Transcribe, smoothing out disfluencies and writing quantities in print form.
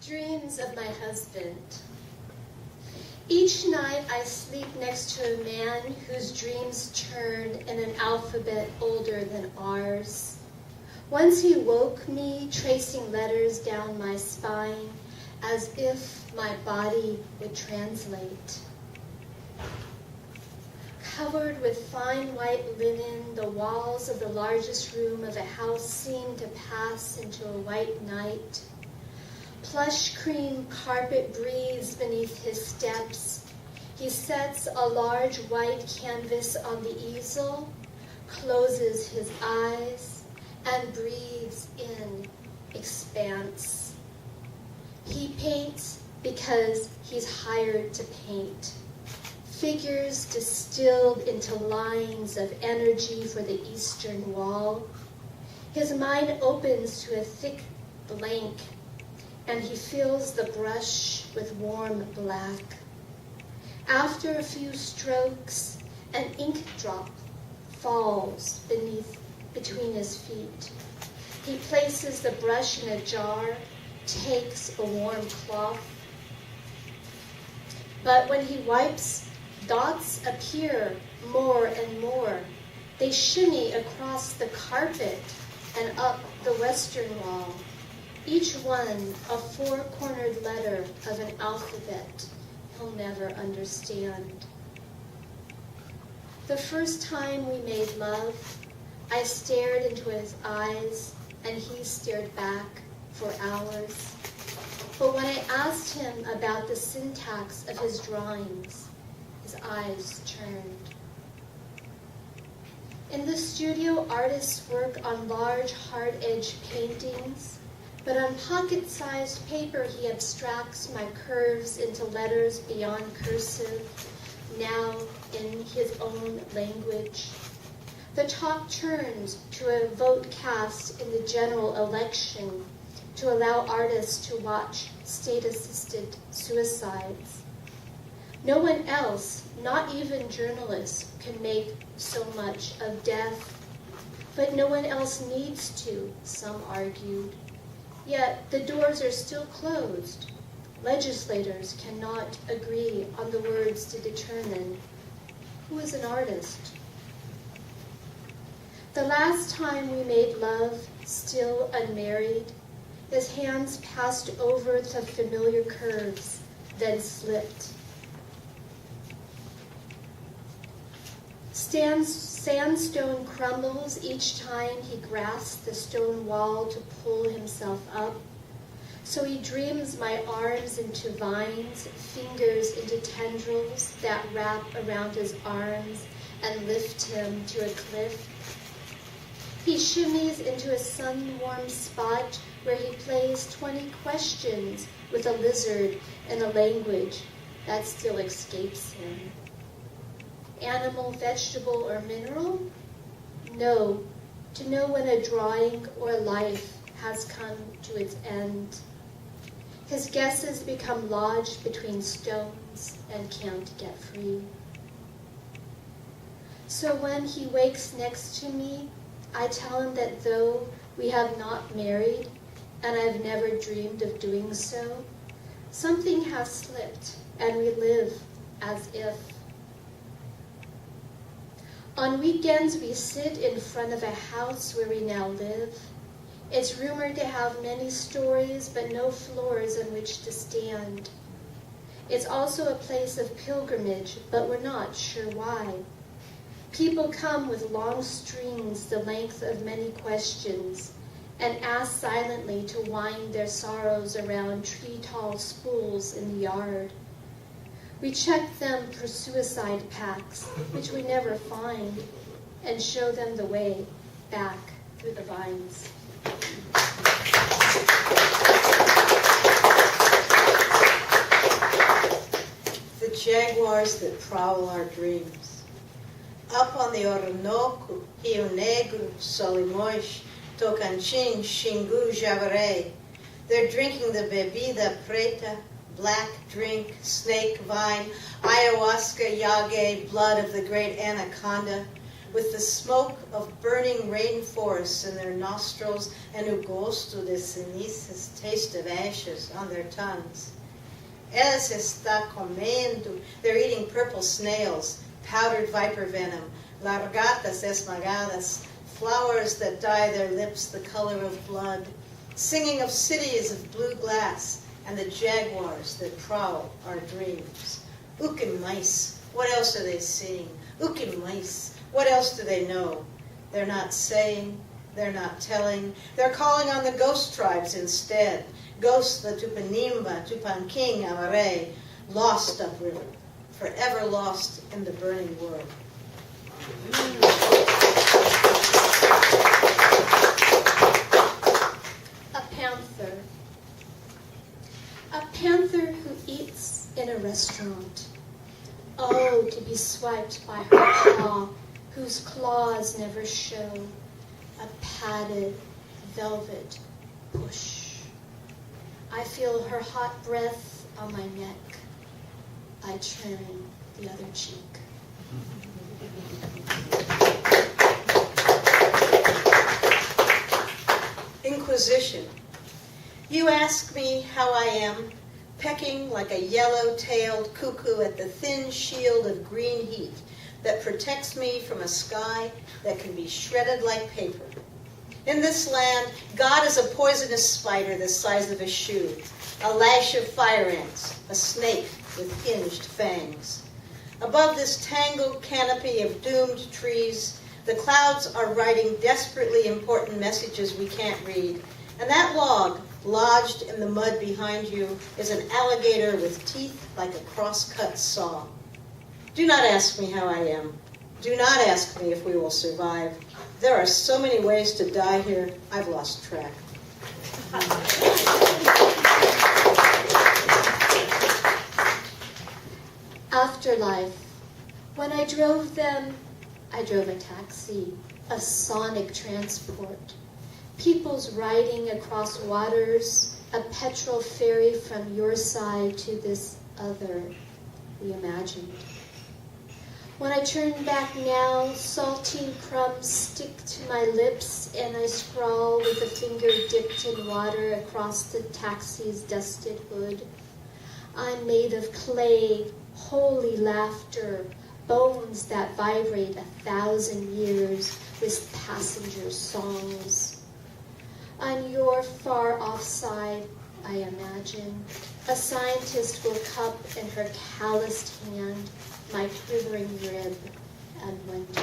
Dreams of my husband. Each night I sleep next to a man whose dreams turn in an alphabet older than ours. Once he woke me, tracing letters down my spine, as if my body would translate. Covered with fine white linen, the walls of the largest room of a house seemed to pass into a white night. Plush cream carpet breathes beneath his steps. He sets a large white canvas on the easel, closes his eyes, and breathes in expanse. He paints because he's hired to paint. Figures distilled into lines of energy for the eastern wall. His mind opens to a thick blank, and he fills the brush with warm black. After a few strokes, an ink drop falls between his feet. He places the brush in a jar, takes a warm cloth. But when he wipes, dots appear more and more. They shimmy across the carpet and up the western wall, each one a four-cornered letter of an alphabet he'll never understand. The first time we made love, I stared into his eyes, and he stared back for hours. But when I asked him about the syntax of his drawings, his eyes turned. In the studio, artists work on large, hard-edged paintings, but on pocket-sized paper, he abstracts my curves into letters beyond cursive, now in his own language. The talk turns to a vote cast in the general election to allow artists to watch state-assisted suicides. No one else, not even journalists, can make so much of death. But no one else needs to, some argued. Yet the doors are still closed. Legislators cannot agree on the words to determine who is an artist. The last time we made love, still unmarried, his hands passed over the familiar curves, then slipped. Sandstone crumbles each time he grasps the stone wall to pull himself up. So he dreams my arms into vines, fingers into tendrils that wrap around his arms and lift him to a cliff. He shimmies into a sun-warmed spot where he plays 20 questions with a lizard in a language that still escapes him. Animal, vegetable, or mineral? No, to know when a drawing or a life has come to its end. His guesses become lodged between stones and can't get free. So when he wakes next to me, I tell him that though we have not married, and I've never dreamed of doing so, something has slipped, and we live as if. On weekends, we sit in front of a house where we now live. It's rumored to have many stories, but no floors on which to stand. It's also a place of pilgrimage, but we're not sure why. People come with long strings the length of many questions and ask silently to wind their sorrows around tree-tall spools in the yard. We check them for suicide pacts, which we never find, and show them the way back through the vines. The jaguars that prowl our dreams. Up on the Orinoco, Rio Negro, Solimões, Tocantins, Xingu, Javaré, they're drinking the bebida preta, black drink, snake vine, ayahuasca, yage, blood of the great anaconda, with the smoke of burning rainforests in their nostrils and o gosto de cenizas, taste of ashes, on their tongues. Ela se está comendo. They're eating purple snails, powdered viper venom, largatas esmagadas, flowers that dye their lips the color of blood, singing of cities of blue glass and the jaguars that prowl our dreams. Ukin mice, what else are they seeing? Ukin mice, what else do they know? They're not saying, they're not telling. They're calling on the ghost tribes instead. Ghosts the Tupanimba, Tupanking, Amare, lost upriver, forever lost in the burning world. A panther. A panther who eats in a restaurant. Oh, to be swiped by her paw, whose claws never show. A padded velvet push. I feel her hot breath on my neck. I turn the other cheek. Inquisition. You ask me how I am, pecking like a yellow-tailed cuckoo at the thin shield of green heat that protects me from a sky that can be shredded like paper. In this land, God is a poisonous spider the size of a shoe, a lash of fire ants, a snake with hinged fangs. Above this tangled canopy of doomed trees, the clouds are writing desperately important messages we can't read, and that log, lodged in the mud behind you, is an alligator with teeth like a cross-cut saw. Do not ask me how I am. Do not ask me if we will survive. There are so many ways to die here, I've lost track. Afterlife. When I drove them, I drove a taxi, a sonic transport. People's riding across waters, a petrol ferry from your side to this other we imagined. When I turn back now, saltine crumbs stick to my lips and I scrawl with a finger dipped in water across the taxi's dusted hood. I'm made of clay, holy laughter, bones that vibrate 1,000 years with passenger songs. On your far-off side, I imagine, a scientist will cup in her calloused hand my quivering rib and wonder.